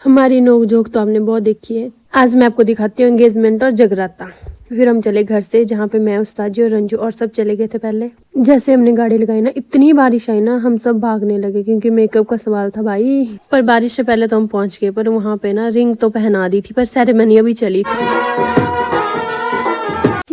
हमारी नोक-झोंक तो आपने बहुत देखी है। आज मैं आपको दिखाती हूँ एंगेजमेंट और जगराता। फिर हम चले घर से, जहाँ पे मैं, उस्ताद जी और रंजू और सब चले गए थे पहले। जैसे हमने गाड़ी लगाई ना, इतनी बारिश आई ना, हम सब भागने लगे क्योंकि मेकअप का सवाल था भाई। पर बारिश से पहले तो हम पहुंच गए, पर वहाँ पे ना रिंग तो पहना दी थी, पर सेरेमनी अभी चली थी।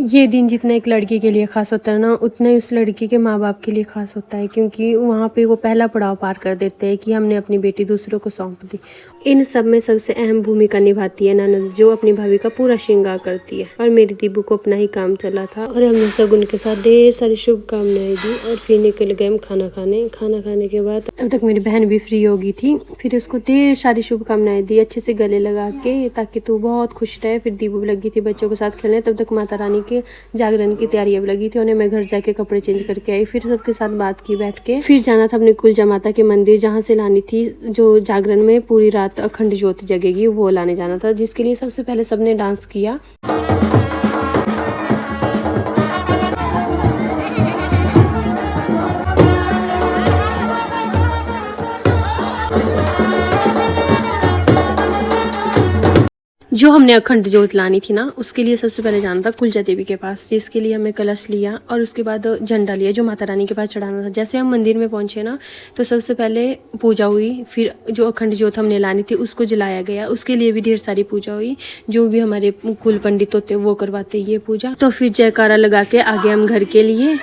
ये दिन जितना एक लड़की के लिए खास होता है ना, उतना ही उस लड़की के माँ बाप के लिए खास होता है, क्योंकि वहाँ पे वो पहला पड़ाव पार कर देते हैं कि हमने अपनी बेटी दूसरों को सौंप दी। इन सब में सबसे अहम भूमिका निभाती है ननद, जो अपनी भाभी का पूरा श्रृंगार करती है। और मेरी दीबू को अपना ही काम चला था और हमने शगुन के साथ ढेर सारी शुभकामनाएं दी और फिर निकल गए हम खाना खाने। खाना खाने के बाद तब तक मेरी बहन भी फ्री हो गई थी, फिर उसको ढेर सारी शुभकामनाएं दी अच्छे से गले लगा के, ताकि तू बहुत खुश रहे। फिर दीबू भी लगी थी बच्चों के साथ खेलने, तब तक माता रानी के जागरण की तैयारियां भी लगी थी। उन्हें मैं घर जाके कपड़े चेंज करके आई, फिर सबके साथ बात की बैठ के। फिर जाना था अपने कुलजा माता के मंदिर, जहाँ से लानी थी जो जागरण में पूरी रात अखंड ज्योत जगेगी, वो लाने जाना था, जिसके लिए सबसे पहले सबने डांस किया। जो हमने अखंड ज्योत लानी थी ना, उसके लिए सबसे पहले जाना था कुलजा देवी के पास, जिसके लिए हमें कलश लिया और उसके बाद झंडा लिया जो माता रानी के पास चढ़ाना था। जैसे हम मंदिर में पहुंचे ना, तो सबसे पहले पूजा हुई, फिर जो अखंड ज्योत हमने लानी थी उसको जलाया गया, उसके लिए भी ढेर सारी पूजा हुई। जो भी हमारे कुल पंडित होते वो करवाते ये पूजा। तो फिर जयकारा लगा के आगे हम घर के लिए।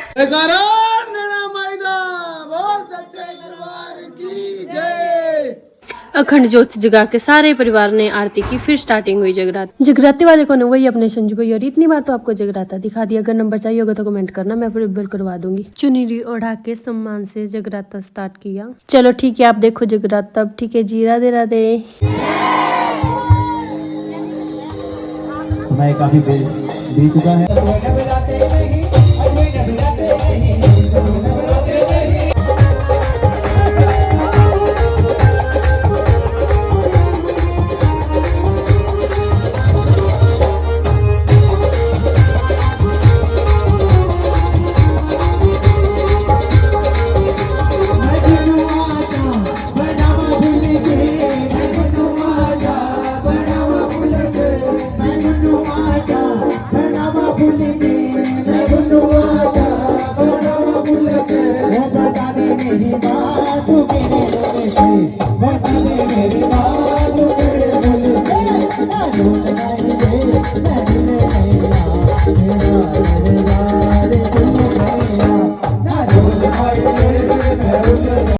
अखंड ज्योत जगा के सारे परिवार ने आरती की, फिर स्टार्टिंग हुई जगराता। जगराते वाले कौन है? वही अपने संजू भाई। और इतनी बार तो आपको जगराता दिखा दिया, अगर नंबर चाहिए होगा तो कमेंट करना, मैं फिर बिल करवा दूंगी। चुनरी ओढ़ा के सम्मान से जगराता स्टार्ट किया। चलो ठीक है, आप देखो जगराता। अब ठीक है जी, राधे राधे। समय काफी बीत चुका है।